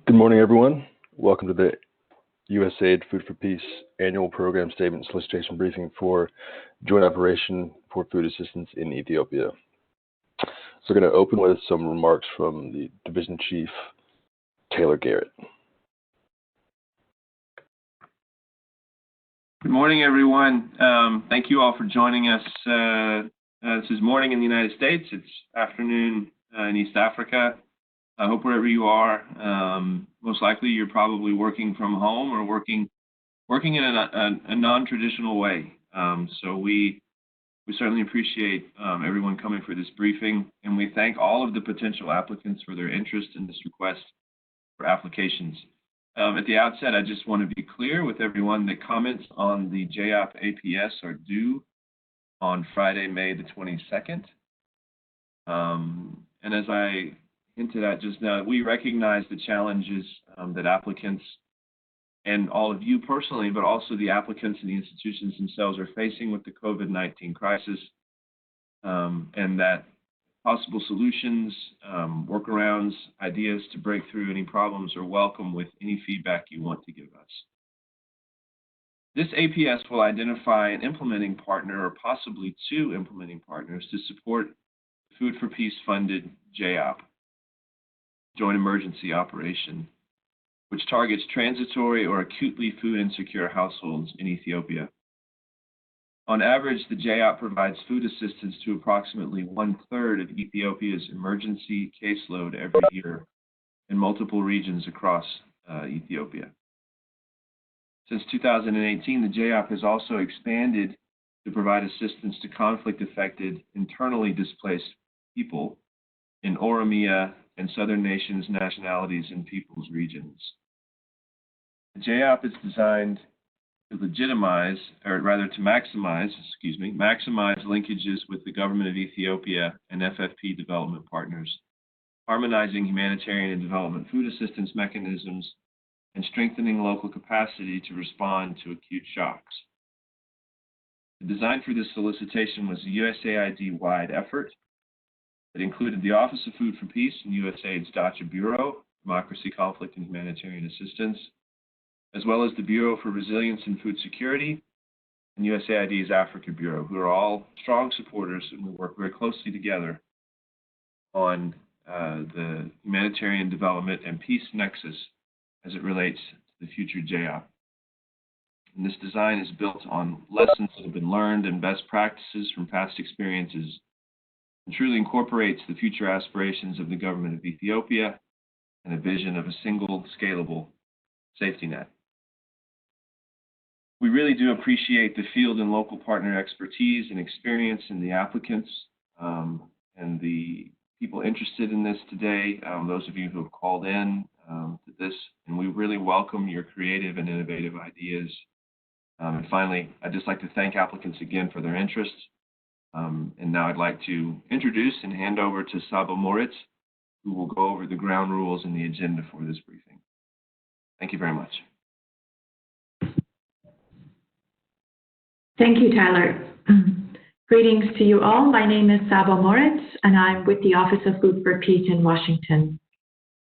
Good morning, everyone. Welcome to the USAID Food for Peace Annual Program Statement Solicitation Briefing for Joint Operation for Food Assistance in Ethiopia. So we're going to open with some remarks from the Division Chief, Taylor Garrett. Good morning, everyone. Thank you all for joining us. This is morning in the United States. It's afternoon in East Africa. I hope wherever you are, most likely you're probably working from home or working in a non-traditional way. So we certainly appreciate everyone coming for this briefing, and we thank all of the potential applicants for their interest in this request for applications. At the outset, I just want to be clear with everyone that comments on the JOP APS are due on Friday, May the 22nd. And as I hinted at just now, we recognize the challenges that applicants and all of you personally, but also the applicants and the institutions themselves are facing with the COVID-19 crisis, and that possible solutions, workarounds, ideas to break through any problems are welcome with any feedback you want to give us. This APS will identify an implementing partner or possibly two implementing partners to support Food for Peace funded JOP, Joint Emergency Operation, which targets transitory or acutely food insecure households in Ethiopia. On average, the JOP provides food assistance to approximately 1/3 of Ethiopia's emergency caseload every year in multiple regions across Ethiopia. Since 2018, the JOP has also expanded to provide assistance to conflict-affected, internally displaced people in Oromia and Southern nations, nationalities, and peoples regions. The JOP is designed to maximize linkages with the government of Ethiopia and FFP development partners, harmonizing humanitarian and development food assistance mechanisms, and strengthening local capacity to respond to acute shocks. The design for this solicitation was a USAID-wide effort that included the Office of Food for Peace and USAID's Dacha Bureau, Democracy, Conflict, and Humanitarian Assistance, as well as the Bureau for Resilience and Food Security and USAID's Africa Bureau, who are all strong supporters and will work very closely together on the humanitarian development and peace nexus as it relates to the future JOP. And this design is built on lessons that have been learned and best practices from past experiences, and truly incorporates the future aspirations of the government of Ethiopia and a vision of a single, scalable safety net. We really do appreciate the field and local partner expertise and experience in the applicants and the people interested in this today, those of you who have called in to this, and we really welcome your creative and innovative ideas. And finally, I'd just like to thank applicants again for their interest. And now I'd like to introduce and hand over to Saba Moritz, who will go over the ground rules and the agenda for this briefing. Thank you very much. Thank you, Tyler. Greetings to you all. My name is Saba Moritz, and I'm with the Office of Food for Peace in Washington.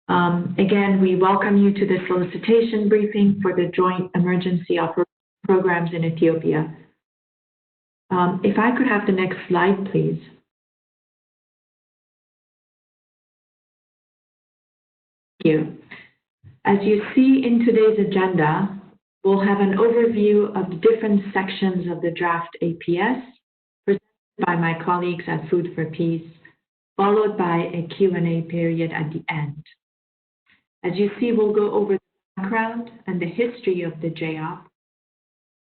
Again, we welcome you to the solicitation briefing for the Joint Emergency Operations Programs in Ethiopia. If I could have the next slide, please. Thank you. As you see in today's agenda, we'll have an overview of the different sections of the draft APS presented by my colleagues at Food for Peace, followed by a Q&A period at the end. As you see, we'll go over the background and the history of the JOP,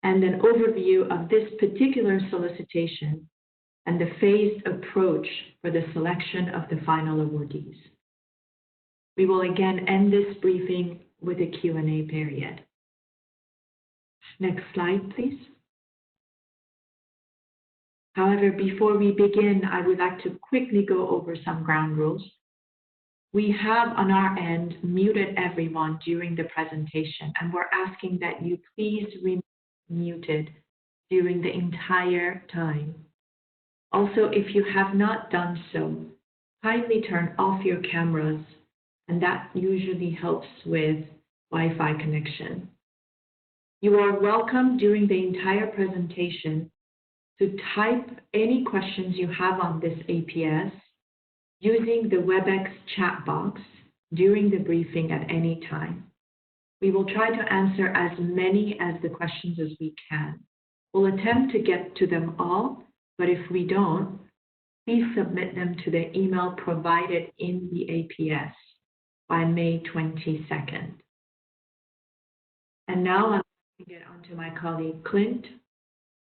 and an overview of this particular solicitation and the phased approach for the selection of the final awardees. We will again end this briefing with a Q&A period. Next slide, please. However, before we begin, I would like to quickly go over some ground rules. We have on our end muted everyone during the presentation, and we're asking that you please remain muted during the entire time. Also, if you have not done so, kindly turn off your cameras, and that usually helps with Wi-Fi connection. You are welcome during the entire presentation to type any questions you have on this APS using the WebEx chat box during the briefing at any time. We will try to answer as many as the questions as we can. We'll attempt to get to them all, but if we don't, please submit them to the email provided in the APS by May 22nd. And now I'm going to get on to my colleague Clint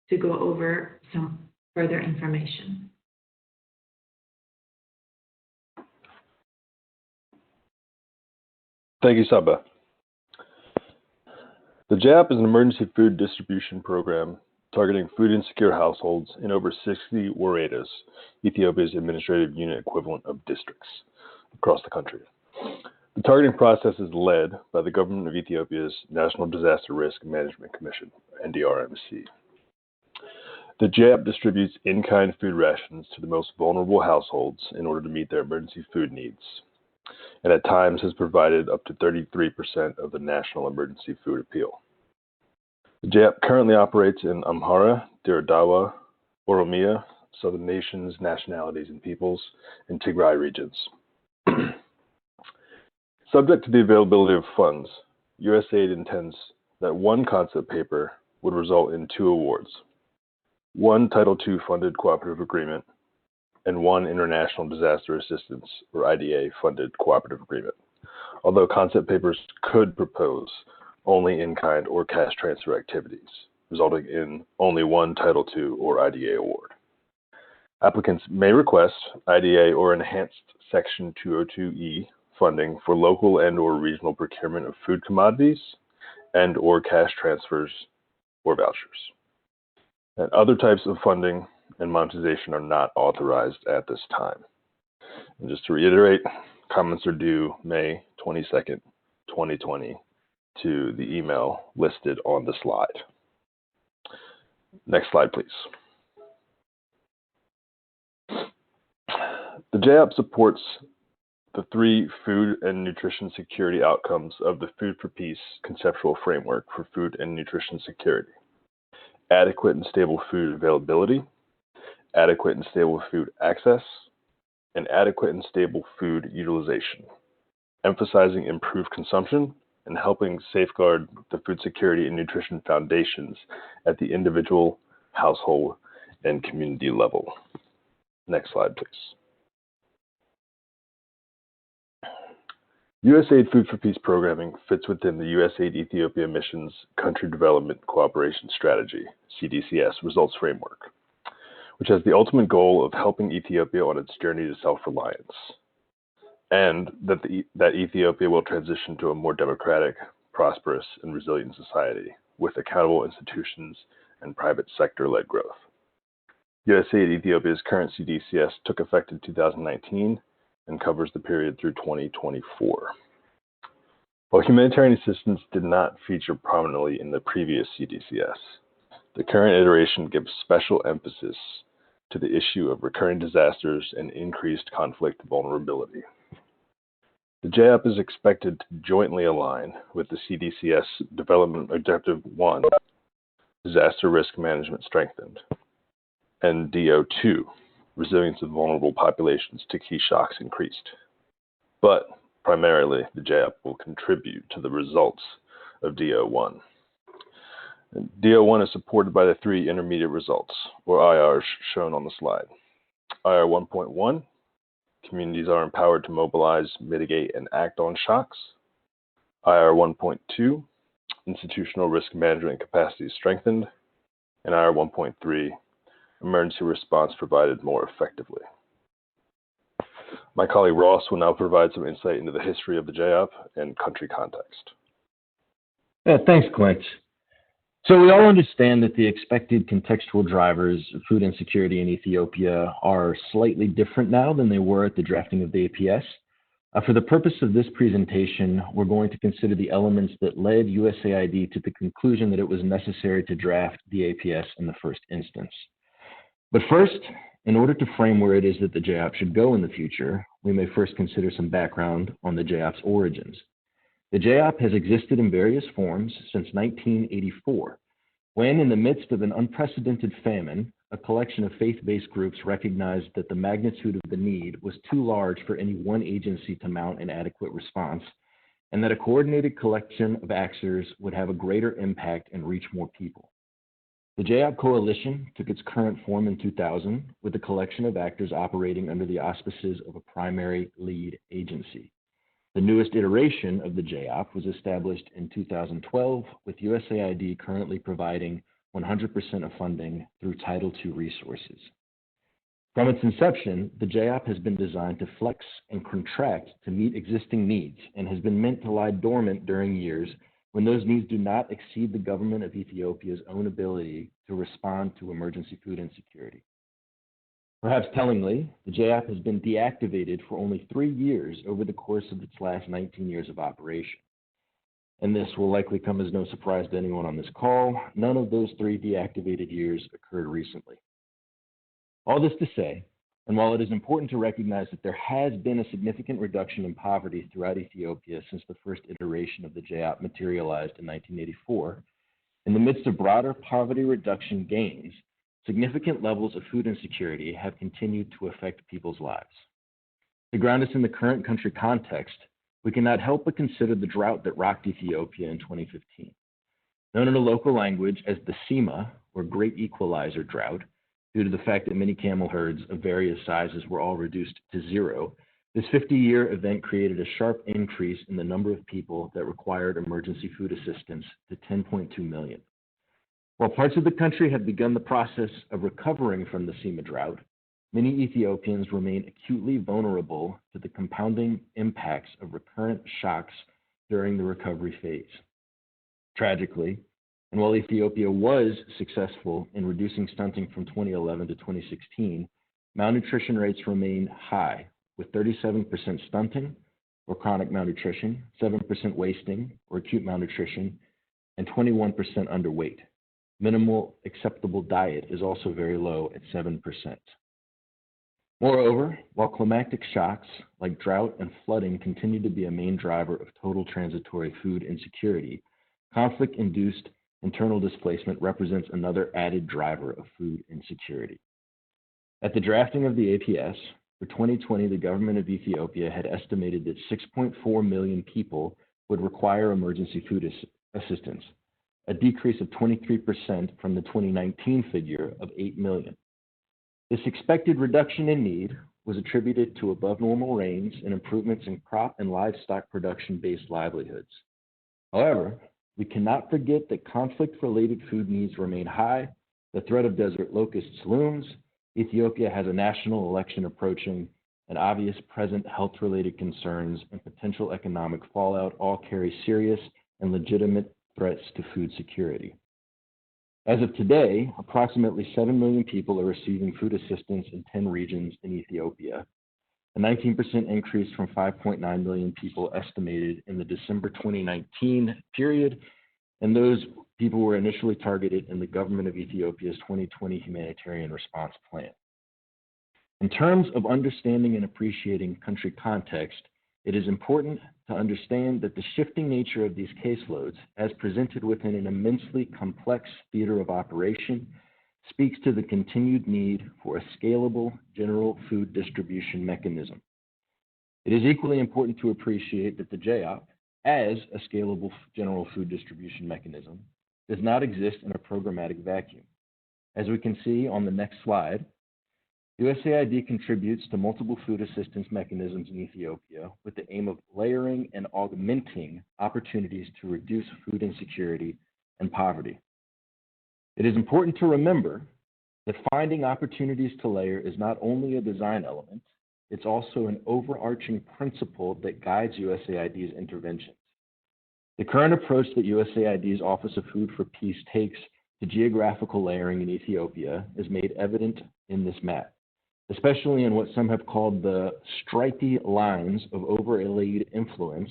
to go over some further information. Thank you, Saba. The JAP is an emergency food distribution program targeting food insecure households in over 60 Woredas, Ethiopia's administrative unit equivalent of districts across the country. The targeting process is led by the government of Ethiopia's National Disaster Risk Management Commission, NDRMC. The JAP distributes in-kind food rations to the most vulnerable households in order to meet their emergency food needs, and at times has provided up to 33% of the National Emergency Food Appeal. The JAP currently operates in Amhara, Diradawa, Oromia, Southern Nations, Nationalities and Peoples, and Tigray regions. Subject to the availability of funds, USAID intends that one concept paper would result in 2 awards, one Title II funded cooperative agreement, and one International Disaster Assistance, or IDA, funded cooperative agreement, although concept papers could propose only in-kind or cash transfer activities, resulting in only one Title II or IDA award. Applicants may request IDA or enhanced Section 202E funding for local and or regional procurement of food commodities and or cash transfers or vouchers. And other types of funding and monetization are not authorized at this time. And just to reiterate, comments are due May 22nd, 2020 to the email listed on the slide. Next slide, please. The JAP supports the 3 food and nutrition security outcomes of the Food for Peace conceptual framework for food and nutrition security: adequate and stable food availability, adequate and stable food access, and adequate and stable food utilization, emphasizing improved consumption and helping safeguard the food security and nutrition foundations at the individual, household, and community level. Next slide, please. USAID Food for Peace programming fits within the USAID Ethiopia Mission's Country Development Cooperation Strategy, CDCS, results framework, which has the ultimate goal of helping Ethiopia on its journey to self-reliance, and that Ethiopia will transition to a more democratic, prosperous, and resilient society with accountable institutions and private sector-led growth. USAID Ethiopia's current CDCS took effect in 2019 and covers the period through 2024. While humanitarian assistance did not feature prominently in the previous CDCS, the current iteration gives special emphasis to the issue of recurring disasters and increased conflict vulnerability. The JAP is expected to jointly align with the CDCS Development Objective 1, Disaster Risk Management Strengthened, and DO2, Resilience of Vulnerable Populations to Key Shocks Increased. But primarily, the JAP will contribute to the results of DO1. And DO1 is supported by the 3 intermediate results, or IRs, shown on the slide. IR 1.1, communities are empowered to mobilize, mitigate, and act on shocks. IR 1.2, institutional risk management capacity is strengthened. And IR 1.3, emergency response provided more effectively. My colleague Ross will now provide some insight into the history of the JAP and country context. Yeah, thanks, Clint. So we all understand that the expected contextual drivers of food insecurity in Ethiopia are slightly different now than they were at the drafting of the APS. For the purpose of this presentation, we're going to consider the elements that led USAID to the conclusion that it was necessary to draft the APS in the first instance. But first, in order to frame where it is that the JAP should go in the future, we may first consider some background on the JAP's origins. The JAP has existed in various forms since 1984, when, in the midst of an unprecedented famine, a collection of faith-based groups recognized that the magnitude of the need was too large for any one agency to mount an adequate response, and that a coordinated collection of actors would have a greater impact and reach more people. The JAP Coalition took its current form in 2000 with a collection of actors operating under the auspices of a primary lead agency. The newest iteration of the JAP was established in 2012, with USAID currently providing 100% of funding through Title II resources. From its inception, the JAP has been designed to flex and contract to meet existing needs and has been meant to lie dormant during years when those needs do not exceed the government of Ethiopia's own ability to respond to emergency food insecurity. Perhaps tellingly, the JAP has been deactivated for only 3 years over the course of its last 19 years of operation. And this will likely come as no surprise to anyone on this call. None of those 3 deactivated years occurred recently. All this to say, and while it is important to recognize that there has been a significant reduction in poverty throughout Ethiopia since the first iteration of the JAP materialized in 1984, in the midst of broader poverty reduction gains, significant levels of food insecurity have continued to affect people's lives. To ground us in the current country context, we cannot help but consider the drought that rocked Ethiopia in 2015. Known in a local language as the SEMA, or Great Equalizer drought, due to the fact that many camel herds of various sizes were all reduced to 0, this 50-year event created a sharp increase in the number of people that required emergency food assistance to 10.2 million. While parts of the country have begun the process of recovering from the SEMA drought, many Ethiopians remain acutely vulnerable to the compounding impacts of recurrent shocks during the recovery phase. Tragically, and while Ethiopia was successful in reducing stunting from 2011 to 2016, malnutrition rates remain high, with 37% stunting, or chronic malnutrition, 7% wasting, or acute malnutrition, and 21% underweight. minimal acceptable diet is also very low at 7%. Moreover, while climatic shocks like drought and flooding continue to be a main driver of total transitory food insecurity, conflict-induced internal displacement represents another added driver of food insecurity. At the drafting of the APS, for 2020, the government of Ethiopia had estimated that 6.4 million people would require emergency food assistance, a decrease of 23% from the 2019 figure of 8 million. This expected reduction in need was attributed to above normal rains and improvements in crop and livestock production-based livelihoods. However, we cannot forget that conflict-related food needs remain high, the threat of desert locusts looms, Ethiopia has a national election approaching, and obvious present health-related concerns and potential economic fallout all carry serious and legitimate threats to food security. As of today, approximately 7 million people are receiving food assistance in 10 regions in Ethiopia, a 19% increase from 5.9 million people estimated in the December 2019 period, and those people were initially targeted in the government of Ethiopia's 2020 humanitarian response plan. In terms of understanding and appreciating country context, it is important to understand that the shifting nature of these caseloads, as presented within an immensely complex theater of operation, speaks to the continued need for a scalable general food distribution mechanism. It is equally important to appreciate that the JOP, as a scalable general food distribution mechanism, does not exist in a programmatic vacuum. As we can see on the next slide, USAID contributes to multiple food assistance mechanisms in Ethiopia with the aim of layering and augmenting opportunities to reduce food insecurity and poverty. It is important to remember that finding opportunities to layer is not only a design element, it's also an overarching principle that guides USAID's interventions. The current approach that USAID's Office of Food for Peace takes to geographical layering in Ethiopia is made evident in this map, especially in what some have called the stripy lines of overlaid influence,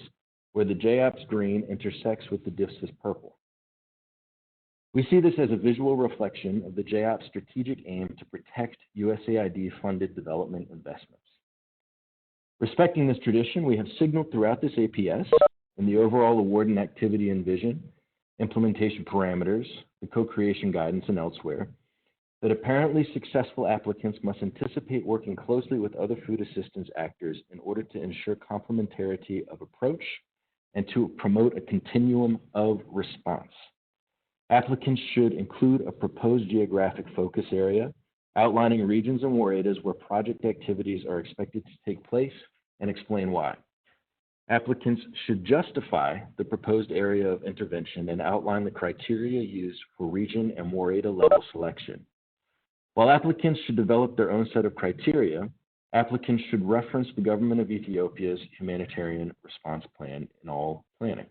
where the JOP's green intersects with the DIFS's purple. We see this as a visual reflection of the JOP's strategic aim to protect USAID-funded development investments. Respecting this tradition, we have signaled throughout this APS in the overall award and activity and vision, implementation parameters, the co-creation guidance, and elsewhere, that apparently successful applicants must anticipate working closely with other food assistance actors in order to ensure complementarity of approach and to promote a continuum of response. Applicants should include a proposed geographic focus area, outlining regions and areas where project activities are expected to take place, and explain why. Applicants should justify the proposed area of intervention and outline the criteria used for region and WAREDA level selection. While applicants should develop their own set of criteria, applicants should reference the government of Ethiopia's humanitarian response plan in all planning.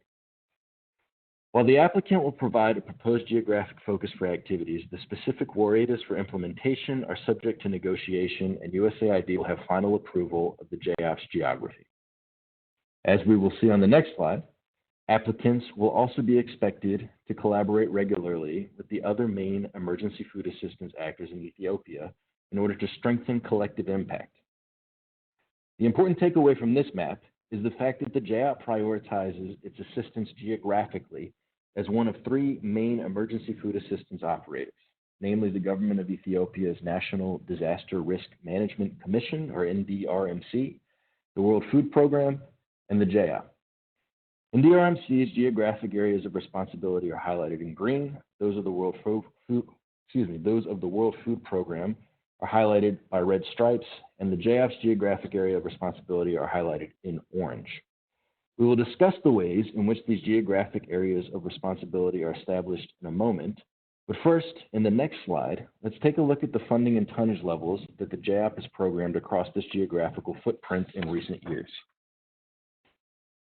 While the applicant will provide a proposed geographic focus for activities, the specific WAREDAs for implementation are subject to negotiation, and USAID will have final approval of the JOP's geography. As we will see on the next slide, applicants will also be expected to collaborate regularly with the other main emergency food assistance actors in Ethiopia in order to strengthen collective impact. The important takeaway from this map is the fact that the JOP prioritizes its assistance geographically as one of three main emergency food assistance operators, namely the government of Ethiopia's National Disaster Risk Management Commission, or NDRMC, the World Food Program, and the JOP. NDRMC's geographic areas of responsibility are highlighted in green. Those of the World Food Program are highlighted by red stripes, and the JOP's geographic area of responsibility are highlighted in orange. We will discuss the ways in which these geographic areas of responsibility are established in a moment, but first, in the next slide, let's take a look at the funding and tonnage levels that the JOP has programmed across this geographical footprint in recent years.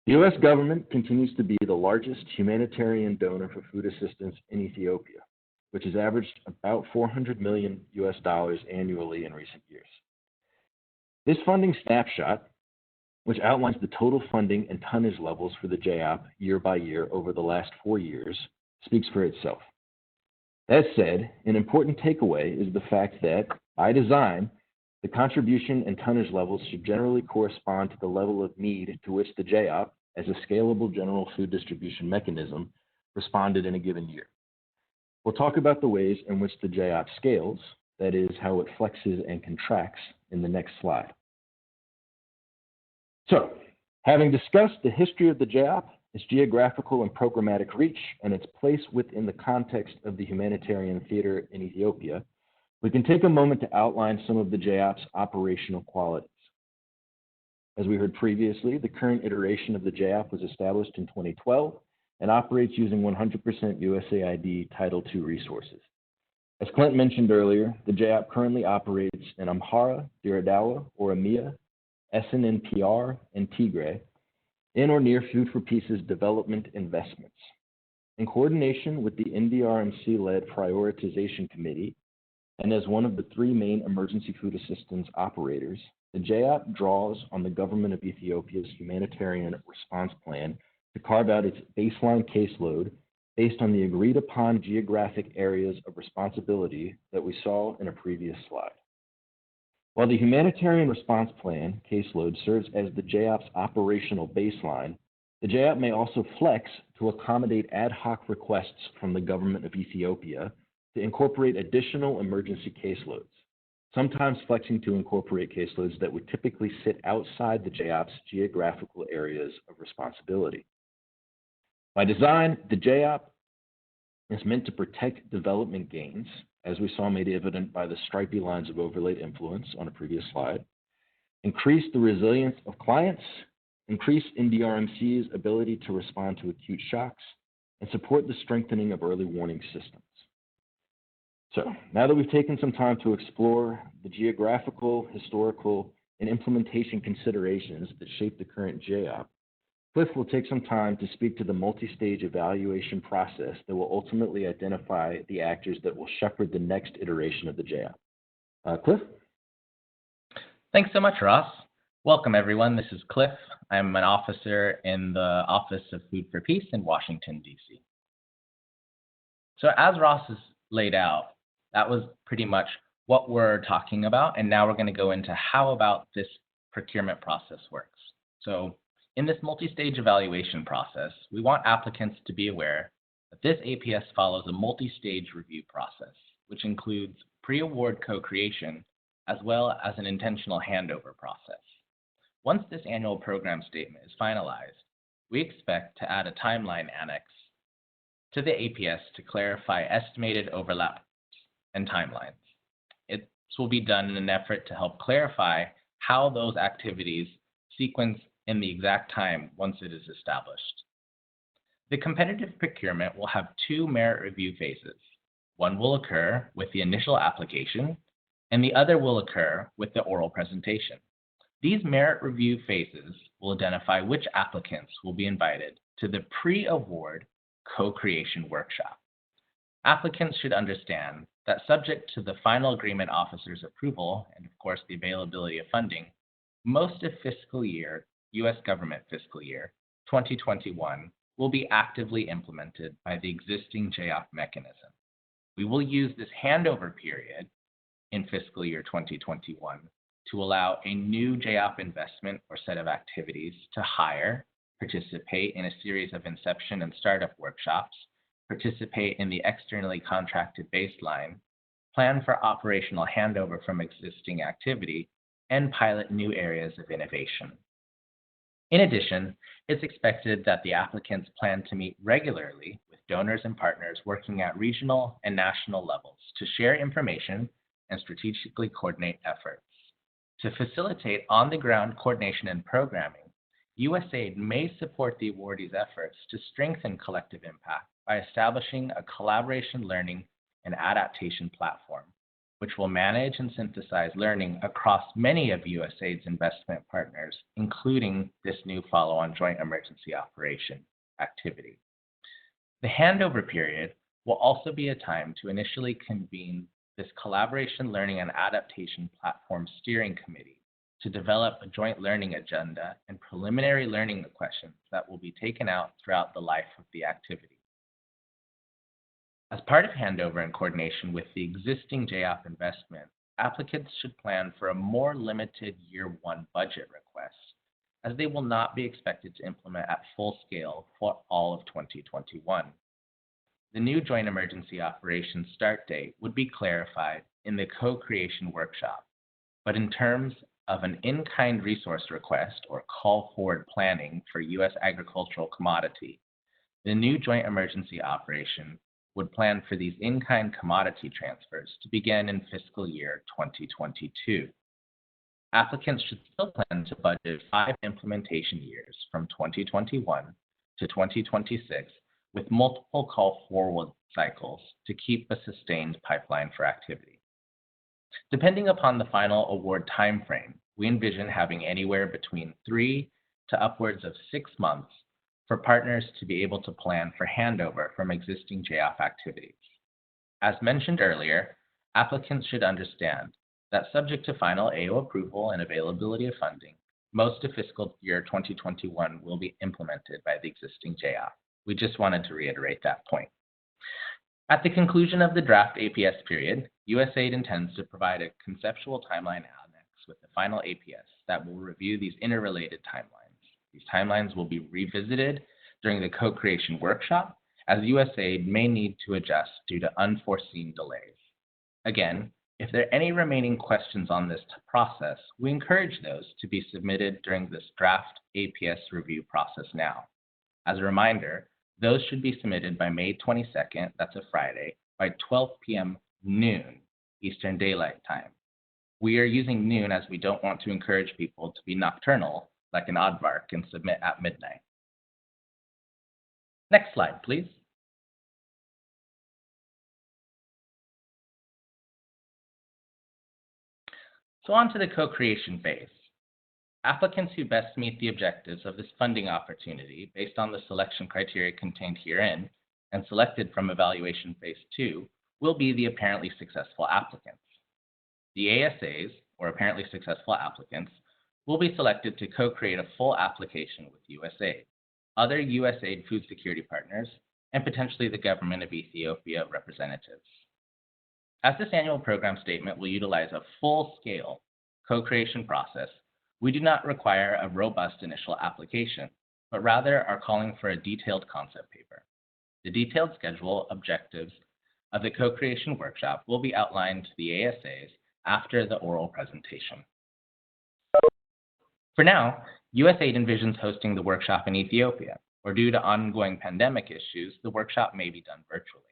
The U.S. government continues to be the largest humanitarian donor for food assistance in Ethiopia, which has averaged about $400 million annually in recent years. This funding snapshot, which outlines the total funding and tonnage levels for the JOP year by year over the last 4 years, speaks for itself. That said, an important takeaway is the fact that, by design, the contribution and tonnage levels should generally correspond to the level of need to which the JOP, as a scalable general food distribution mechanism, responded in a given year. We'll talk about the ways in which the JOP scales, that is, how it flexes and contracts, in the next slide. So, having discussed the history of the JOP, its geographical and programmatic reach, and its place within the context of the humanitarian theater in Ethiopia, we can take a moment to outline some of the JOP's operational qualities. As we heard previously, the current iteration of the JOP was established in 2012 and operates using 100% USAID Title II resources. As Clint mentioned earlier, the JOP currently operates in Amhara, Diradawa, Oromia, SNNPR, and Tigray, in or near Food for Peace's development investments. In coordination with the NDRMC-led Prioritization Committee, and as one of the three main emergency food assistance operators, the JOP draws on the government of Ethiopia's humanitarian response plan to carve out its baseline caseload based on the agreed upon geographic areas of responsibility that we saw in a previous slide. While the humanitarian response plan caseload serves as the JOP's operational baseline, the JOP may also flex to accommodate ad hoc requests from the government of Ethiopia to incorporate additional emergency caseloads, sometimes flexing to incorporate caseloads that would typically sit outside the JOP's geographical areas of responsibility. By design, the JOP is meant to protect development gains, as we saw made evident by the stripy lines of overlaid influence on a previous slide, increase the resilience of clients, increase NDRMC's ability to respond to acute shocks, and support the strengthening of early warning systems. So, now that we've taken some time to explore the geographical, historical, and implementation considerations that shape the current JOP, Cliff will take some time to speak to the multi-stage evaluation process that will ultimately identify the actors that will shepherd the next iteration of the JOP. Cliff? Thanks so much, Ross. Welcome, everyone. This is Cliff. I'm an officer in the Office of Food for Peace in Washington, D.C. So as Ross has laid out, that was pretty much what we're talking about, and now we're going to go into how about this procurement process works. So in this multi-stage evaluation process, we want applicants to be aware that this APS follows a multi-stage review process, which includes pre-award co-creation as well as an intentional handover process. Once this annual program statement is finalized, we expect to add a timeline annex to the APS to clarify estimated overlap and timelines. This will be done in an effort to help clarify how those activities sequence in the exact time once it is established. The competitive procurement will have two merit review phases. One will occur with the initial application, and the other will occur with the oral presentation. These merit review phases will identify which applicants will be invited to the pre-award co-creation workshop. Applicants should understand that subject to the final agreement officer's approval, and of course the availability of funding, most of U.S. government fiscal year 2021 will be actively implemented by the existing JOP mechanism. We will use this handover period in fiscal year 2021 to allow a new JOP investment or set of activities to hire, participate in a series of inception and startup workshops, participate in the externally contracted baseline, plan for operational handover from existing activity, and pilot new areas of innovation. In addition, it's expected that the applicants plan to meet regularly with donors and partners working at regional and national levels to share information and strategically coordinate efforts. To facilitate on-the-ground coordination and programming, USAID may support the awardees' efforts to strengthen collective impact by establishing a collaboration learning and adaptation platform, which will manage and synthesize learning across many of USAID's investment partners, including this new follow-on joint emergency operation activity. The handover period will also be a time to initially convene this collaboration learning and adaptation platform steering committee to develop a joint learning agenda and preliminary learning questions that will be taken out throughout the life of the activity. As part of handover in coordination with the existing JAP investment, applicants should plan for a more limited year one budget request, as they will not be expected to implement at full scale for all of 2021. The new Joint Emergency Operations start date would be clarified in the co-creation workshop, but in terms of an in-kind resource request or call forward planning for U.S. agricultural commodity, the new Joint Emergency Operation would plan for these in-kind commodity transfers to begin in fiscal year 2022. Applicants should still plan to budget 5 implementation years from 2021 to 2026 with multiple call forward cycles to keep a sustained pipeline for activity. Depending upon the final award timeframe, we envision having anywhere between 3 to upwards of 6 months for partners to be able to plan for handover from existing JAF activities. As mentioned earlier, applicants should understand that subject to final AO approval and availability of funding, most of fiscal year 2021 will be implemented by the existing JAF. We just wanted to reiterate that point. At the conclusion of the draft APS period, USAID intends to provide a conceptual timeline annex with the final APS that will review these interrelated timelines. These timelines will be revisited during the co-creation workshop, as USAID may need to adjust due to unforeseen delays. Again, if there are any remaining questions on this process, we encourage those to be submitted during this draft APS review process now. As a reminder, those should be submitted by May 22nd, that's a Friday, by 12 p.m. noon Eastern Daylight Time. We are using noon as we don't want to encourage people to be nocturnal like an aardvark and submit at midnight. Next slide, please. So on to the co-creation phase. Applicants who best meet the objectives of this funding opportunity based on the selection criteria contained herein and selected from evaluation phase 2 will be the apparently successful applicants. The ASAs, or apparently successful applicants, will be selected to co-create a full application with USAID, other USAID food security partners, and potentially the government of Ethiopia representatives. As this annual program statement will utilize a full-scale co-creation process, we do not require a robust initial application, but rather are calling for a detailed concept paper. The detailed schedule objectives of the co-creation workshop will be outlined to the ASAs after the oral presentation. For now, USAID envisions hosting the workshop in Ethiopia, or due to ongoing pandemic issues, the workshop may be done virtually.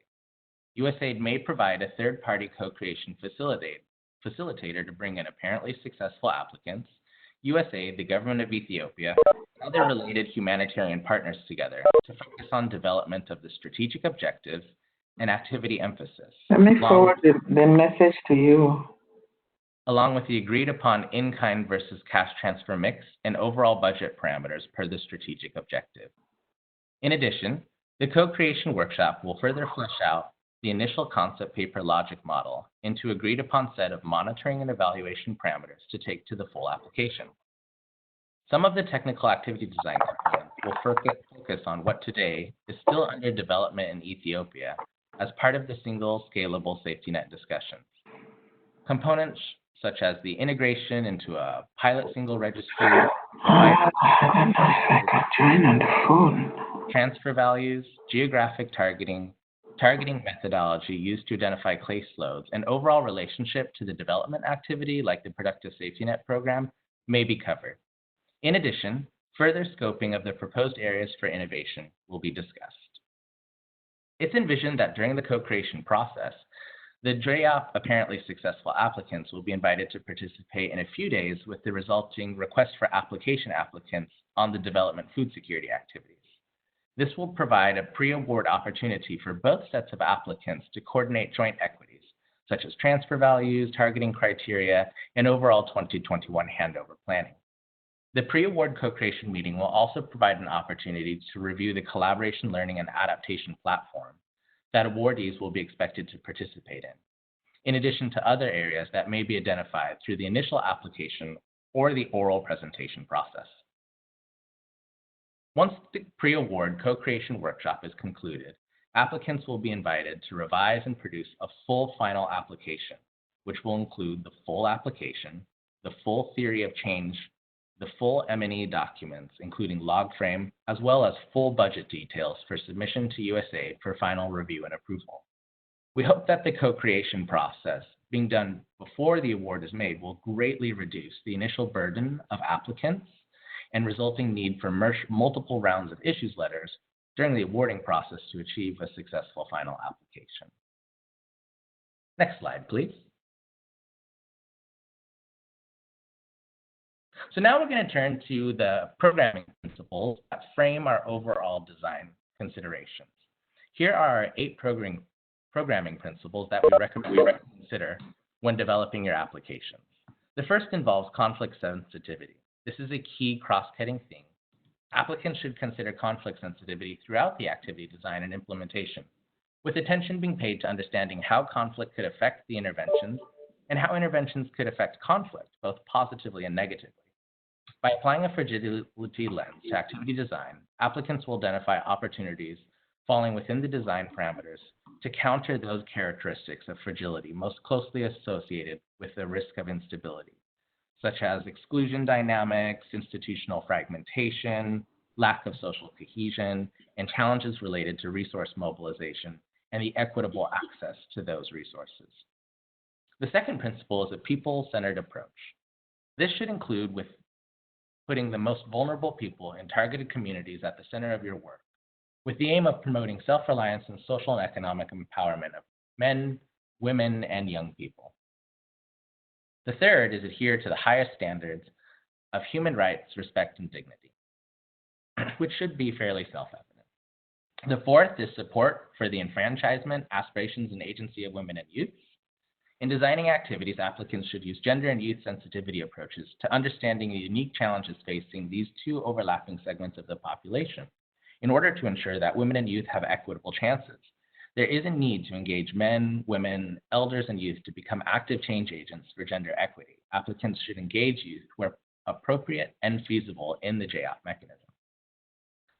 USAID may provide a third-party co-creation facilitator to bring in apparently successful applicants, USAID, the government of Ethiopia, and other related humanitarian partners together to focus on development of the strategic objectives and activity emphasis. Let me forward the message to you. Along with the agreed upon in-kind versus cash transfer mix and overall budget parameters per the strategic objective. In addition, the co-creation workshop will further flesh out the initial concept paper logic model into agreed upon set of monitoring and evaluation parameters to take to the full application. Some of the technical activity design components will focus on what today is still under development in Ethiopia as part of the single scalable safety net discussions. Components such as the integration into a pilot single registry, transfer values, geographic targeting methodology used to identify case loads, and overall relationship to the development activity like the Productive Safety Net program may be covered. In addition, further scoping of the proposed areas for innovation will be discussed. It's envisioned that during the co-creation process, the JAP apparently successful applicants will be invited to participate in a few days with the resulting request for application applicants on the development food security activities. This will provide a pre-award opportunity for both sets of applicants to coordinate joint equities, such as transfer values, targeting criteria, and overall 2021 handover planning. The pre-award co-creation meeting will also provide an opportunity to review the collaboration, learning, and adaptation platform that awardees will be expected to participate in addition to other areas that may be identified through the initial application or the oral presentation process. Once the pre-award co-creation workshop is concluded, applicants will be invited to revise and produce a full final application, which will include the full application, the full theory of change, the full M&E documents, including log frame, as well as full budget details for submission to USAID for final review and approval. We hope that the co-creation process being done before the award is made will greatly reduce the initial burden of applicants and resulting need for multiple rounds of issues letters during the awarding process to achieve a successful final application. Next slide, please. So now we're going to turn to the programming principles that frame our overall design considerations. Here are our 8 programming principles that we recommend you consider when developing your applications. The first involves conflict sensitivity. This is a key cross-cutting theme. Applicants should consider conflict sensitivity throughout the activity design and implementation, with attention being paid to understanding how conflict could affect the interventions and how interventions could affect conflict, both positively and negatively. By applying a fragility lens to activity design, applicants will identify opportunities falling within the design parameters to counter those characteristics of fragility most closely associated with the risk of instability, such as exclusion dynamics, institutional fragmentation, lack of social cohesion, and challenges related to resource mobilization and the equitable access to those resources. The second principle is a people-centered approach. This should include with putting the most vulnerable people in targeted communities at the center of your work, with the aim of promoting self-reliance and social and economic empowerment of men, women, and young people. The third is adhere to the highest standards of human rights, respect, and dignity, which should be fairly self-evident. The fourth is support for the enfranchisement, aspirations, and agency of women and youth. In designing activities, applicants should use gender and youth sensitivity approaches to understanding the unique challenges facing these 2 overlapping segments of the population in order to ensure that women and youth have equitable chances. There is a need to engage men, women, elders, and youth to become active change agents for gender equity. Applicants should engage youth where appropriate and feasible in the JOP mechanism.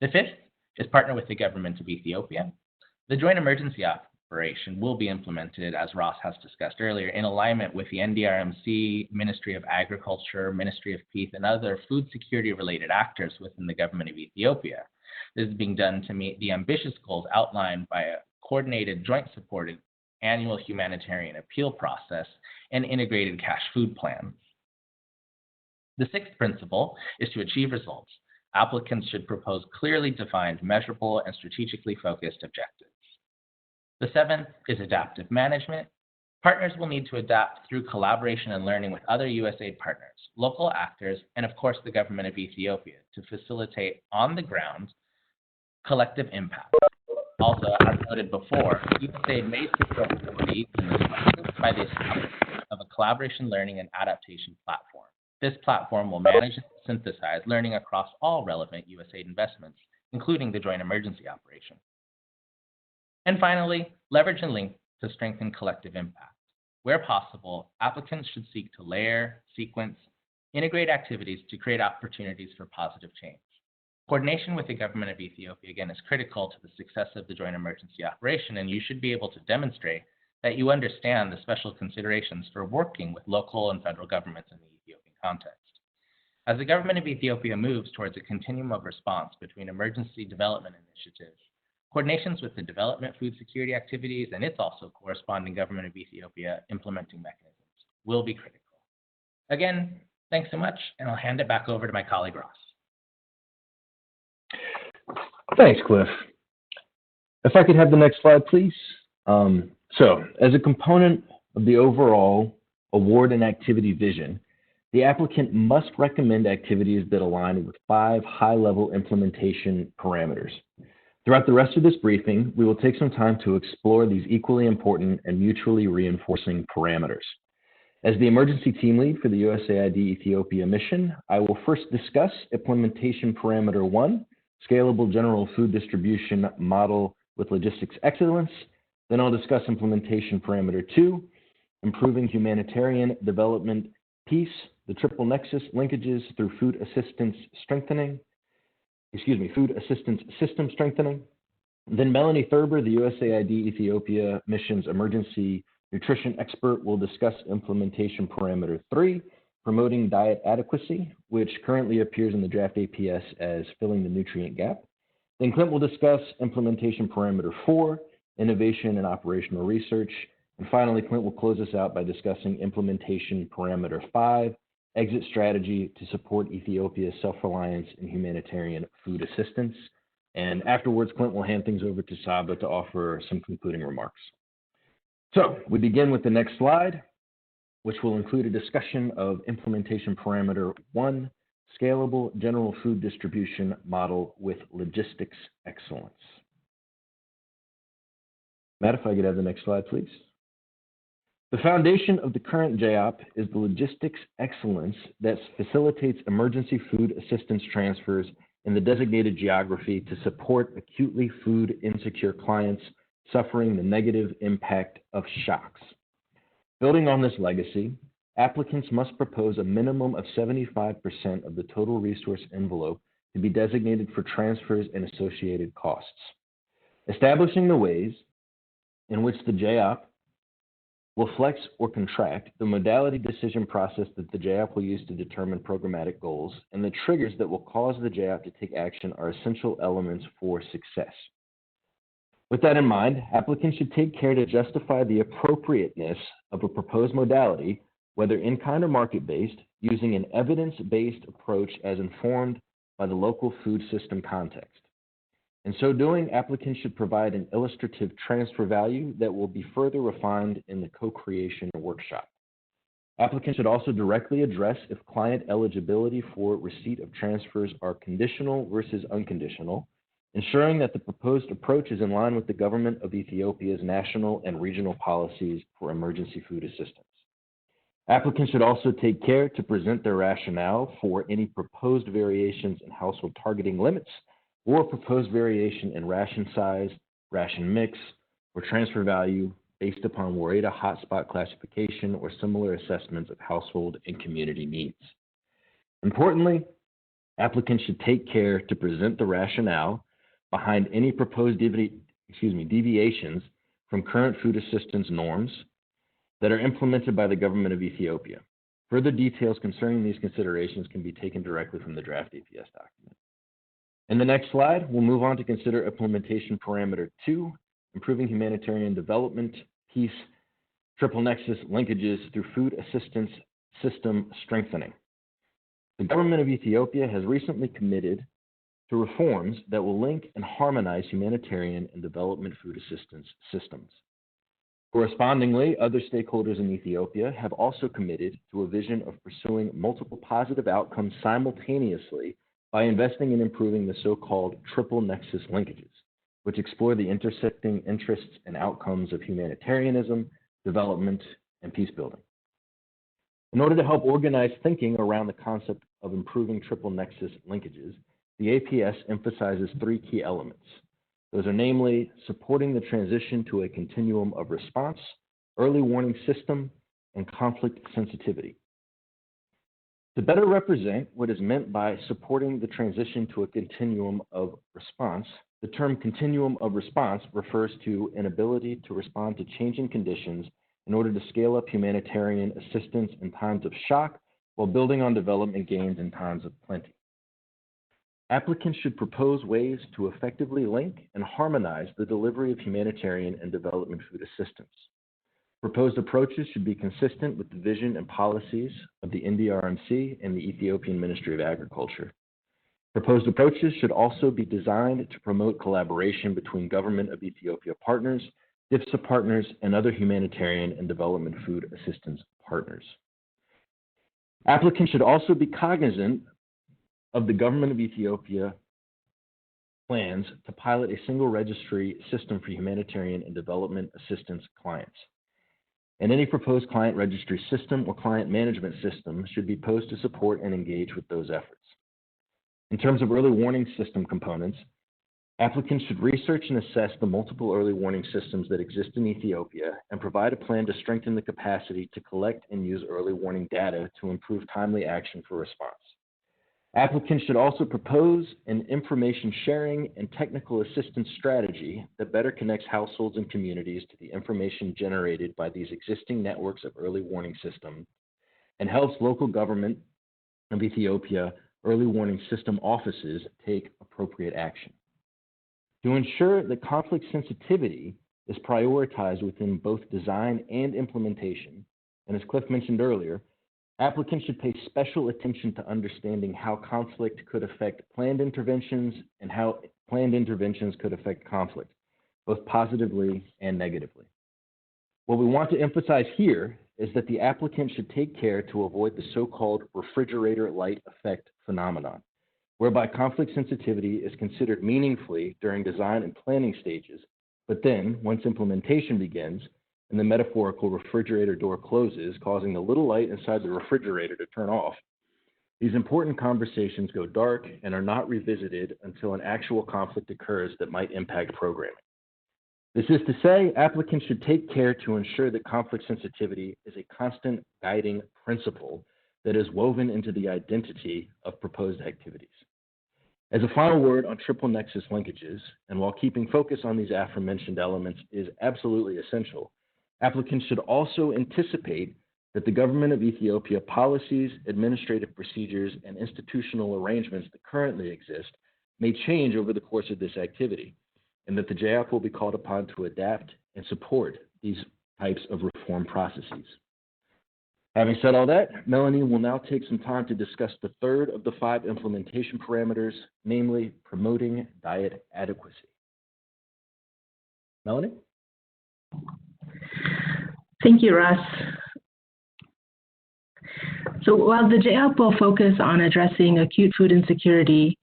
The fifth is partner with the government of Ethiopia. The Joint Emergency Operation will be implemented, as Ross has discussed earlier, in alignment with the NDRMC, Ministry of Agriculture, Ministry of Peace, and other food security-related actors within the government of Ethiopia. This is being done to meet the ambitious goals outlined by a coordinated, joint-supported annual humanitarian appeal process and integrated cash food plans. The sixth principle is to achieve results. Applicants should propose clearly defined, measurable, and strategically focused objectives. The seventh is adaptive management. Partners will need to adapt through collaboration and learning with other USAID partners, local actors, and of course the government of Ethiopia to facilitate on-the-ground collective impact. Also, as noted before, USAID may support leads in this process by the establishment of a collaboration learning and adaptation platform. This platform will manage and synthesize learning across all relevant USAID investments, including the Joint Emergency Operation. And finally, leverage and link to strengthen collective impact. Where possible, applicants should seek to layer, sequence, integrate activities to create opportunities for positive change. Coordination with the government of Ethiopia, again, is critical to the success of the Joint Emergency Operation, and you should be able to demonstrate that you understand the special considerations for working with local and federal governments in the Ethiopian context. As the government of Ethiopia moves towards a continuum of response between emergency development initiatives, coordinations with the development food security activities, and its also corresponding government of Ethiopia implementing mechanisms will be critical. Again, thanks so much, and I'll hand it back over to my colleague Ross. Thanks, Cliff. If I could have the next slide, please. So, as a component of the overall award and activity vision, the applicant must recommend activities that align with 5 high-level implementation parameters. Throughout the rest of this briefing, we will take some time to explore these equally important and mutually reinforcing parameters. As the emergency team lead for the USAID Ethiopia mission, I will first discuss implementation parameter 1, scalable general food distribution model with logistics excellence. Then I'll discuss implementation parameter 2, improving humanitarian development peace, the triple nexus linkages through food assistance system strengthening. Then Melanie Thurber, the USAID Ethiopia Mission's emergency nutrition expert, will discuss implementation parameter 3, promoting diet adequacy, which currently appears in the draft APS as filling the nutrient gap. Then Clint will discuss implementation parameter 4, innovation and operational research. And finally, Clint will close us out by discussing implementation parameter 5, exit strategy to support Ethiopia's self-reliance in humanitarian food assistance. And afterwards, Clint will hand things over to Saba to offer some concluding remarks. So we begin with the next slide, which will include a discussion of implementation parameter 1, scalable general food distribution model with logistics excellence. Matt, if I could have the next slide, please. The foundation of the current JOP is the logistics excellence that facilitates emergency food assistance transfers in the designated geography to support acutely food insecure clients suffering the negative impact of shocks. Building on this legacy, applicants must propose a minimum of 75% of the total resource envelope to be designated for transfers and associated costs. Establishing the ways in which the JOP will flex or contract, the modality decision process that the JOP will use to determine programmatic goals, and the triggers that will cause the JOP to take action are essential elements for success. With that in mind, applicants should take care to justify the appropriateness of a proposed modality, whether in-kind or market-based, using an evidence-based approach as informed by the local food system context. In so doing, applicants should provide an illustrative transfer value that will be further refined in the co-creation workshop. Applicants should also directly address if client eligibility for receipt of transfers are conditional versus unconditional, ensuring that the proposed approach is in line with the government of Ethiopia's national and regional policies for emergency food assistance. Applicants should also take care to present their rationale for any proposed variations in household targeting limits or proposed variation in ration size, ration mix, or transfer value based upon WAREDA hotspot classification or similar assessments of household and community needs. Importantly, applicants should take care to present the rationale behind any proposed deviations from current food assistance norms that are implemented by the government of Ethiopia. Further details concerning these considerations can be taken directly from the draft APS document. In the next slide, we'll move on to consider implementation parameter 2, improving humanitarian development, peace, triple nexus linkages through food assistance system strengthening. The government of Ethiopia has recently committed to reforms that will link and harmonize humanitarian and development food assistance systems. Correspondingly, other stakeholders in Ethiopia have also committed to a vision of pursuing multiple positive outcomes simultaneously by investing in improving the so-called triple nexus linkages, which explore the intersecting interests and outcomes of humanitarianism, development, and peace building. In order to help organize thinking around the concept of improving triple nexus linkages, the APS emphasizes 3 key elements. Those are namely supporting the transition to a continuum of response, early warning system, and conflict sensitivity. To better represent what is meant by supporting the transition to a continuum of response, the term continuum of response refers to an ability to respond to changing conditions in order to scale up humanitarian assistance in times of shock while building on development gains in times of plenty. Applicants should propose ways to effectively link and harmonize the delivery of humanitarian and development food assistance. Proposed approaches should be consistent with the vision and policies of the NDRMC and the Ethiopian Ministry of Agriculture. Proposed approaches should also be designed to promote collaboration between Government of Ethiopia partners, DIPSA partners, and other humanitarian and development food assistance partners. Applicants should also be cognizant of the Government of Ethiopia plans to pilot a single registry system for humanitarian and development assistance clients. And any proposed client registry system or client management system should be posed to support and engage with those efforts. In terms of early warning system components, applicants should research and assess the multiple early warning systems that exist in Ethiopia and provide a plan to strengthen the capacity to collect and use early warning data to improve timely action for response. Applicants should also propose an information sharing and technical assistance strategy that better connects households and communities to the information generated by these existing networks of early warning systems and helps local government of Ethiopia early warning system offices take appropriate action. To ensure that conflict sensitivity is prioritized within both design and implementation, and as Cliff mentioned earlier, applicants should pay special attention to understanding how conflict could affect planned interventions and how planned interventions could affect conflict, both positively and negatively. What we want to emphasize here is that the applicant should take care to avoid the so-called refrigerator light effect phenomenon, whereby conflict sensitivity is considered meaningfully during design and planning stages, but then, once implementation begins, and the metaphorical refrigerator door closes, causing the little light inside the refrigerator to turn off, these important conversations go dark and are not revisited until an actual conflict occurs that might impact programming. This is to say, applicants should take care to ensure that conflict sensitivity is a constant guiding principle that is woven into the identity of proposed activities. As a final word on triple nexus linkages, and while keeping focus on these aforementioned elements is absolutely essential, applicants should also anticipate that the government of Ethiopia policies, administrative procedures, and institutional arrangements that currently exist may change over the course of this activity, and that the JAP will be called upon to adapt and support these types of reform processes. Having said all that, Melanie will now take some time to discuss the third of the 5 implementation parameters, namely promoting diet adequacy. Melanie? Thank you, Russ. So while the JAP will focus on addressing acute food insecurity,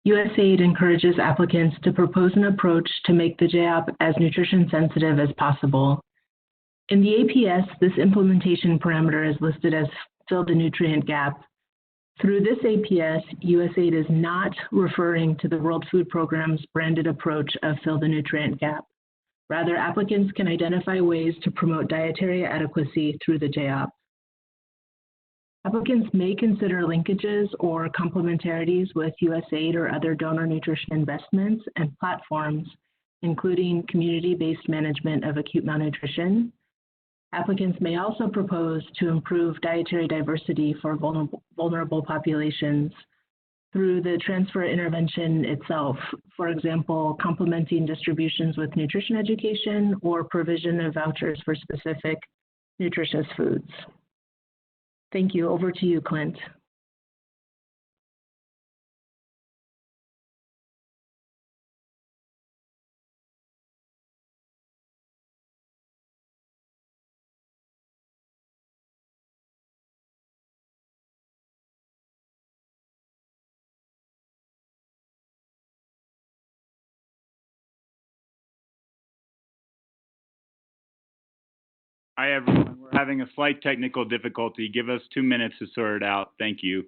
USAID encourages applicants to propose an approach to make the JAP as nutrition sensitive as possible. In the APS, this implementation parameter is listed as fill the nutrient gap. Through this APS, USAID is not referring to the World Food Programme's branded approach of fill the nutrient gap. Rather, applicants can identify ways to promote dietary adequacy through the JAP. Applicants may consider linkages or complementarities with USAID or other donor nutrition investments and platforms, including community-based management of acute malnutrition. Applicants may also propose to improve dietary diversity for vulnerable populations through the transfer intervention itself, for example, complementing distributions with nutrition education or provision of vouchers for specific nutritious foods. Thank you. Over to you, Clint. Hi, everyone. We're having a slight technical difficulty. Give us 2 minutes to sort it out. Thank you.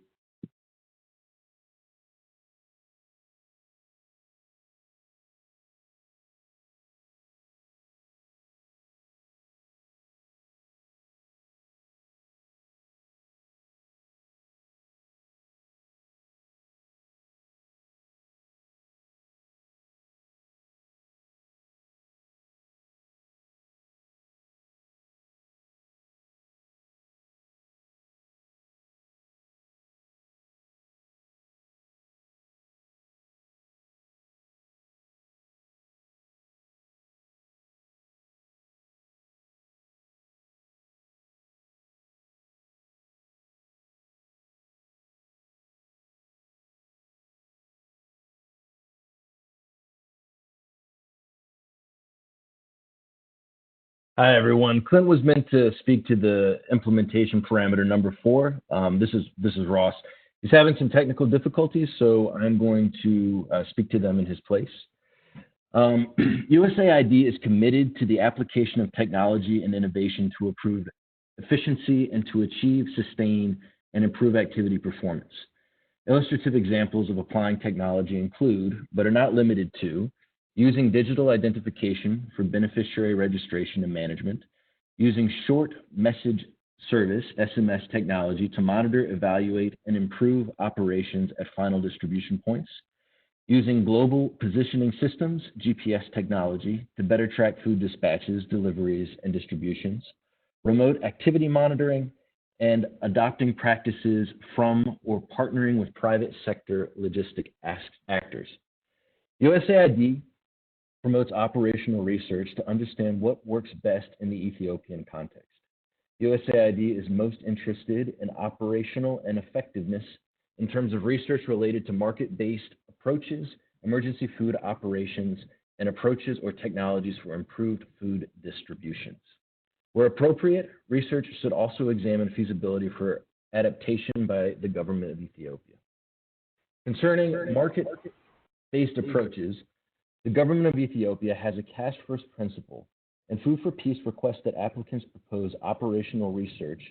Hi, everyone. Clint was meant to speak to the implementation parameter number 4. This is Ross. He's having some technical difficulties, so I'm going to speak to them in his place. USAID is committed to the application of technology and innovation to improve efficiency and to achieve, sustain, and improve activity performance. Illustrative examples of applying technology include, but are not limited to, using digital identification for beneficiary registration and management, using short message service, SMS technology to monitor, evaluate, and improve operations at final distribution points, using global positioning systems, GPS technology, to better track food dispatches, deliveries, and distributions, remote activity monitoring, and adopting practices from or partnering with private sector logistic actors. USAID promotes operational research to understand what works best in the Ethiopian context. USAID is most interested in operational and effectiveness in terms of research related to market-based approaches, emergency food operations, and approaches or technologies for improved food distributions. Where appropriate, research should also examine feasibility for adaptation by the government of Ethiopia. Concerning market-based approaches, the government of Ethiopia has a cash-first principle, and Food for Peace requests that applicants propose operational research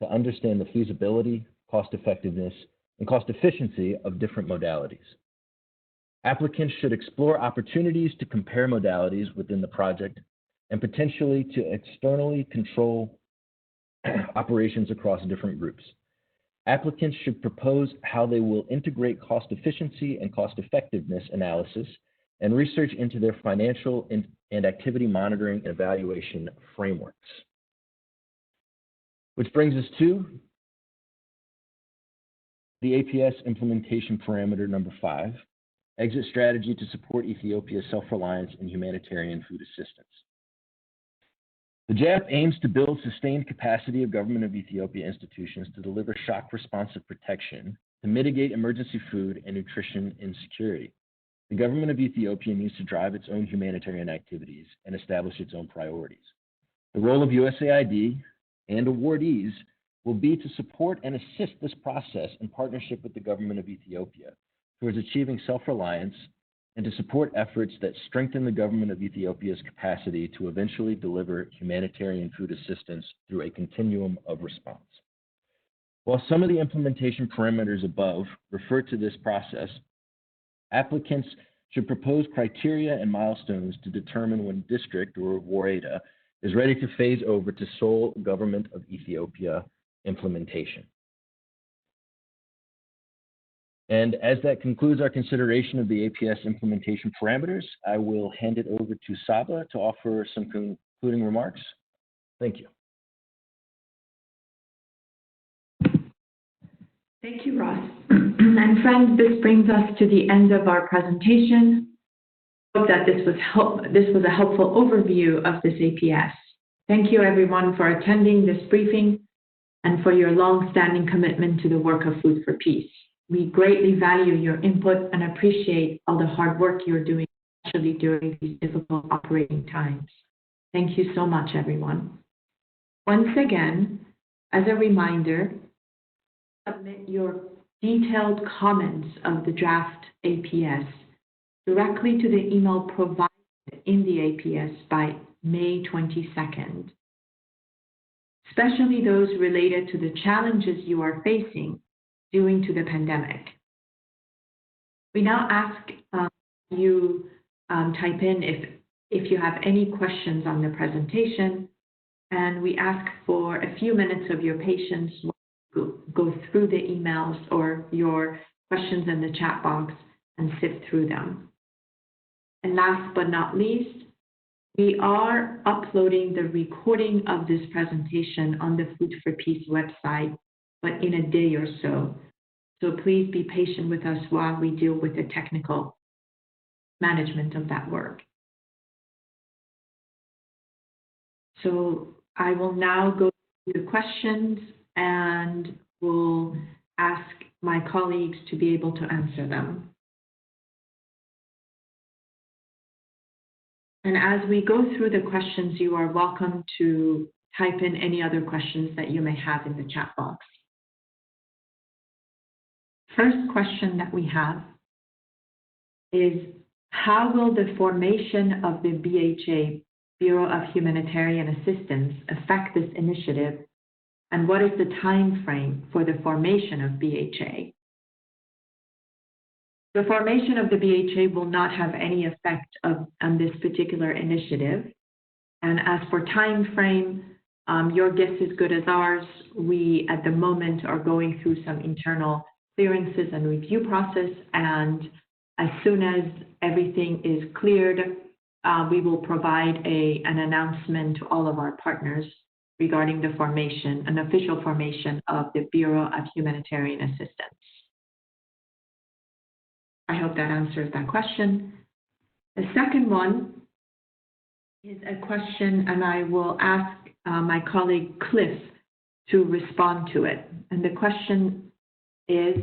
to understand the feasibility, cost-effectiveness, and cost efficiency of different modalities. Applicants should explore opportunities to compare modalities within the project and potentially to externally control operations across different groups. Applicants should propose how they will integrate cost efficiency and cost effectiveness analysis and research into their financial and activity monitoring and evaluation frameworks. Which brings us to the APS implementation parameter number 5, exit strategy to support Ethiopia's self-reliance in humanitarian food assistance. The JAP aims to build sustained capacity of government of Ethiopia institutions to deliver shock responsive protection to mitigate emergency food and nutrition insecurity. The government of Ethiopia needs to drive its own humanitarian activities and establish its own priorities. The role of USAID and awardees will be to support and assist this process in partnership with the government of Ethiopia towards achieving self-reliance and to support efforts that strengthen the government of Ethiopia's capacity to eventually deliver humanitarian food assistance through a continuum of response. While some of the implementation parameters above refer to this process, applicants should propose criteria and milestones to determine when district or WAREDA is ready to phase over to sole government of Ethiopia implementation. And as that concludes our consideration of the APS implementation parameters, I will hand it over to Saba to offer some concluding remarks. Thank you. Thank you, Ross. And friends, this brings us to the end of our presentation. I hope that this was a helpful overview of this APS. Thank you, everyone, for attending this briefing and for your long-standing commitment to the work of Food for Peace. We greatly value your input and appreciate all the hard work you're doing, especially during these difficult operating times. Thank you so much, everyone. Once again, as a reminder, submit your detailed comments of the draft APS directly to the email provided in the APS by May 22nd, especially those related to the challenges you are facing due to the pandemic. We now ask you type in if you have any questions on the presentation, and we ask for a few minutes of your patience while we go through the emails or your questions in the chat box and sift through them. And last but not least, we are uploading the recording of this presentation on the Food for Peace website, but in a day or so. So please be patient with us while we deal with the technical management of that work. So I will now go to the questions and will ask my colleagues to be able to answer them. And as we go through the questions, you are welcome to type in any other questions that you may have in the chat box. First question that we have is, how will the formation of the BHA, Bureau of Humanitarian Assistance, affect this initiative, and what is the time frame for the formation of BHA? The formation of the BHA will not have any effect on this particular initiative. And as for time frame, Your guess is good as ours. We, at the moment, are going through some internal clearances and review process, and as soon as everything is cleared, we will provide an announcement to all of our partners regarding the formation, an official formation of the Bureau of Humanitarian Assistance. I hope that answers that question. The second one is a question, and I will ask my colleague Cliff to respond to it. And the question is,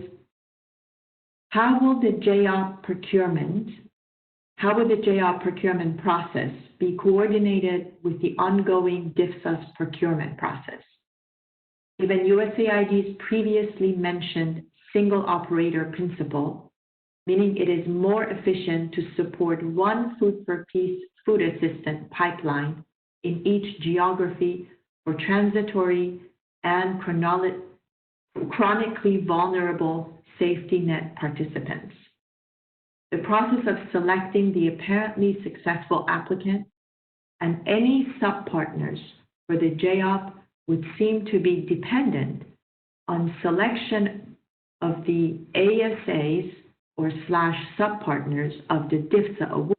how will the JOP procurement process be coordinated with the ongoing DFSA's procurement process? Given USAID's previously mentioned single operator principle, meaning it is more efficient to support one food for peace food assistance pipeline in each geography for transitory and chronically vulnerable safety net participants. The process of selecting the apparently successful applicant and any sub-partners for the JOP would seem to be dependent on selection of the ASAs or sub-partners of the DFSA award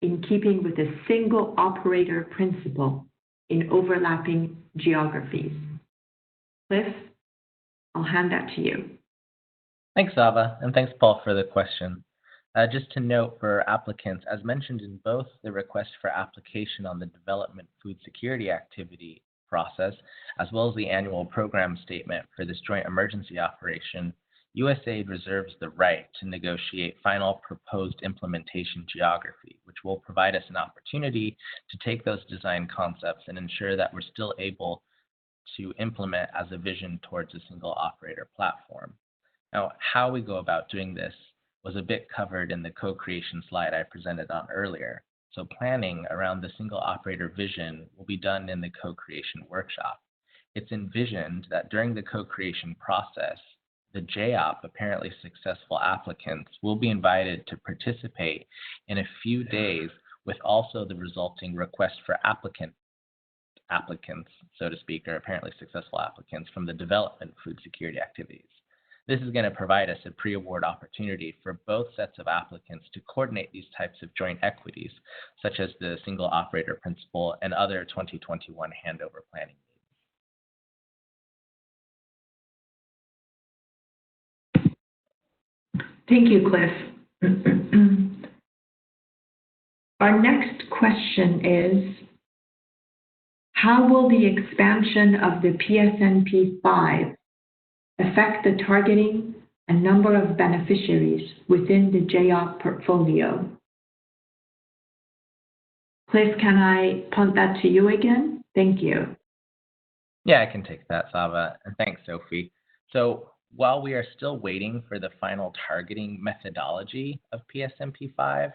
in keeping with a single operator principle in overlapping geographies. Cliff, I'll hand that to you. Thanks, Ava, and thanks, Paul, for the question. Just to note for applicants, as mentioned in both the request for application on the Development Food Security Activity process, as well as the annual program statement for this joint emergency operation, USAID reserves the right to negotiate final proposed implementation geography, which will provide us an opportunity to take those design concepts and ensure that we're still able to implement as a vision towards a single operator platform. Now, how we go about doing this was a bit covered in the co-creation slide I presented on earlier. So planning around the single operator vision will be done in the co-creation workshop. It's envisioned that during the co-creation process, the JOP, apparently successful applicants, will be invited to participate in a few days with also the resulting request for applicants, so to speak, or apparently successful applicants from the Development Food Security Activities. This is going to provide us a pre-award opportunity for both sets of applicants to coordinate these types of joint equities, such as the single operator principle and other 2021 handover planning needs. Thank you, Cliff. Our next question is, how will the expansion of the PSNP-5 affect the targeting and number of beneficiaries within the JOP portfolio? Cliff, can I punt that to you again? Thank you. Yeah, I can take that, Sava, and thanks, Sophie. So while we are still waiting for the final targeting methodology of PSNP-5,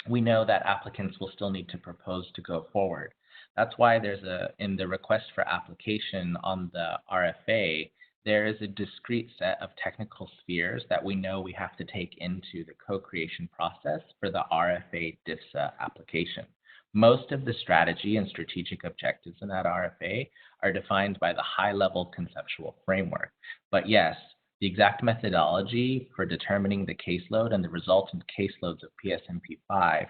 we know that applicants will still need to propose to go forward. That's why in the request for application on the RFA, there is a discrete set of technical spheres that we know we have to take into the co-creation process for the RFA DFSA application. Most of the strategy and strategic objectives in that RFA are defined by the high-level conceptual framework. But yes, the exact methodology for determining the caseload and the resultant caseloads of PSNP-5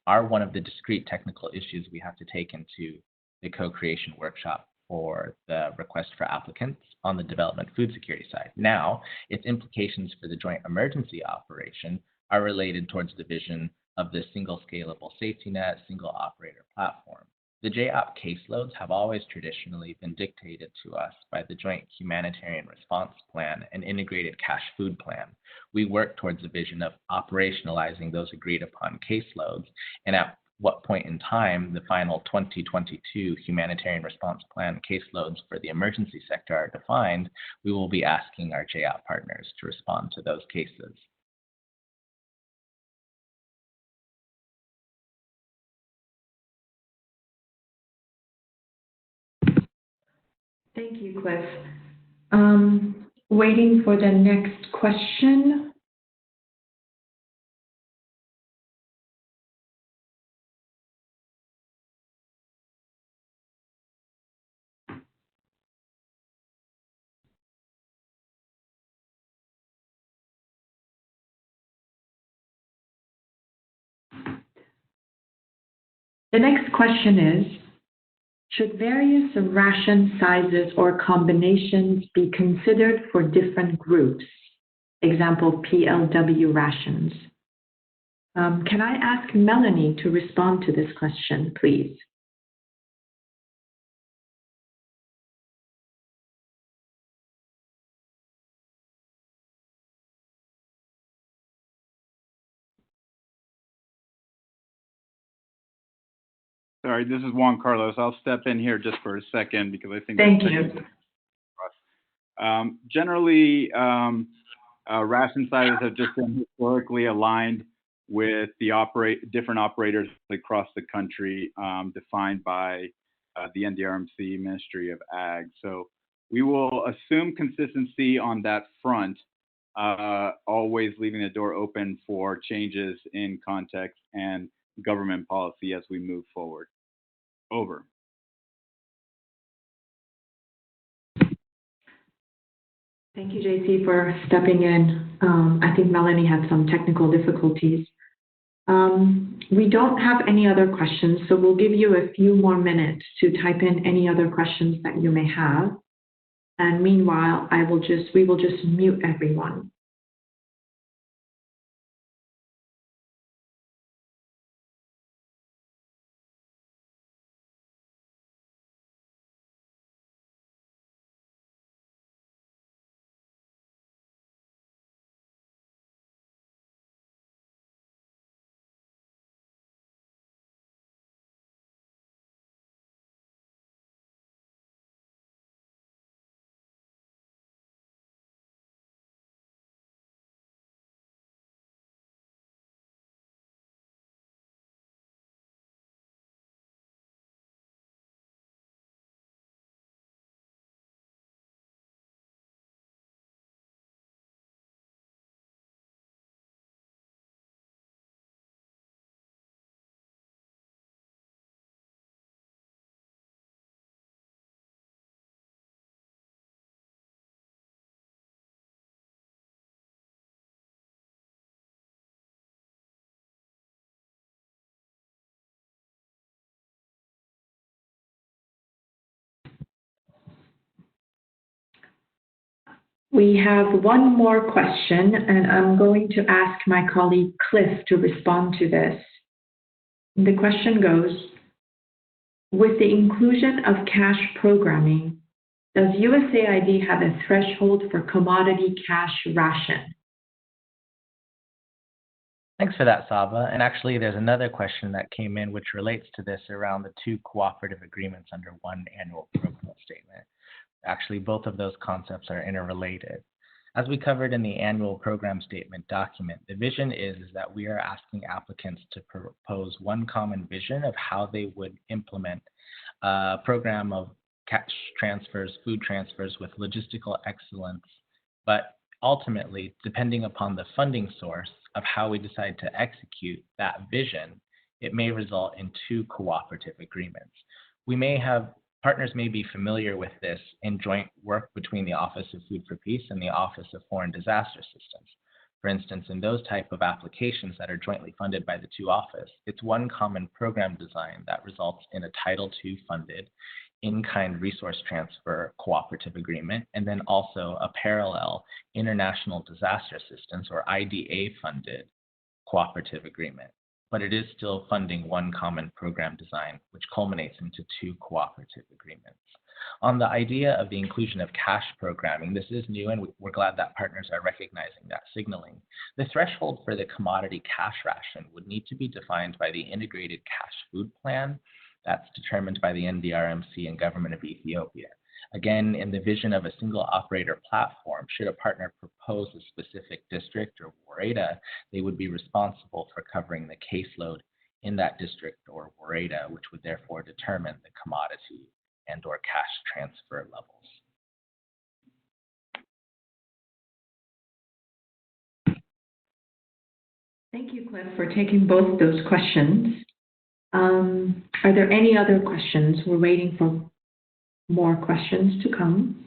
are one of the discrete technical issues we have to take into the co-creation workshop for the request for applicants on the Development Food Security side. Now, its implications for the joint emergency operation are related towards the vision of the single scalable safety net, single operator platform. The JOP caseloads have always traditionally been dictated to us by the Joint Humanitarian Response Plan and Integrated Cash Food Plan. We work towards the vision of operationalizing those agreed upon caseloads, and at what point in time the final 2022 Humanitarian Response Plan caseloads for the emergency sector are defined, we will be asking our JOP partners to respond to those cases. Thank you, Cliff. Waiting for the next question. The next question is, should various ration sizes or combinations be considered for different groups? Example, PLW rations. Can I ask Melanie to respond to this question, please? Sorry, this is Juan Carlos. I'll step in here just for a second because I think. Thank you. Generally, ration sizes have just been historically aligned with the different operators across the country, defined by the NDRMC Ministry of Ag. So we will assume consistency on that front, always leaving the door open for changes in context and government policy as we move forward. Over. Thank you, JC, for stepping in. I think Melanie had some technical difficulties. We don't have any other questions, so we'll give you a few more minutes to type in any other questions that you may have. And meanwhile, we will just mute everyone. We have one more question, and I'm going to ask my colleague Cliff to respond to this. The question goes, with the inclusion of cash programming, does USAID have a threshold for commodity cash ration? Thanks for that, Saba. And actually, there's another question that came in which relates to this around the two cooperative agreements under one annual program statement. Actually, both of those concepts are interrelated. As we covered in the annual program statement document, the vision is that we are asking applicants to propose one common vision of how they would implement a program of cash transfers, food transfers with logistical excellence, but ultimately, depending upon the funding source of how we decide to execute that vision, it may result in two cooperative agreements. Partners may be familiar with this in joint work between the Office of Food for Peace and the Office of Foreign Disaster Systems. For instance, in those type of applications that are jointly funded by the two offices, it's one common program design that results in a Title II funded in-kind resource transfer cooperative agreement, and then also a parallel international disaster assistance or IDA funded cooperative agreement. But it is still funding one common program design, which culminates into two cooperative agreements. On the idea of the inclusion of cash programming, this is new, and we're glad that partners are recognizing that signaling. The threshold for the commodity cash ration would need to be defined by the Integrated Cash Food Plan that's determined by the NDRMC and Government of Ethiopia. Again, in the vision of a single operator platform, should a partner propose a specific district or woreda, they would be responsible for covering the caseload in that district or woreda, which would therefore determine the commodity and or cash transfer levels. Thank you, Cliff, for taking both those questions. Are there any other questions? We're waiting for more questions to come.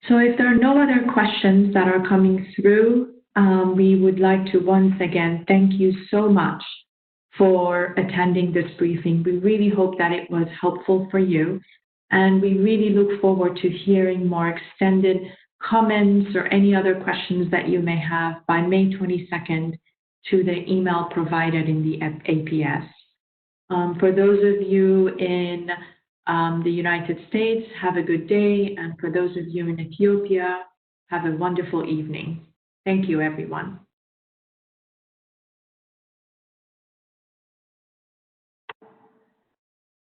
So if there are no other questions that are coming through, we would like to once again thank you so much for attending this briefing. We really hope that it was helpful for you, and we really look forward to hearing more extended comments or any other questions that you may have by May 22nd to the email provided in the APS. For those of you in the United States, have a good day, and for those of you in Ethiopia, have a wonderful evening. Thank you, everyone.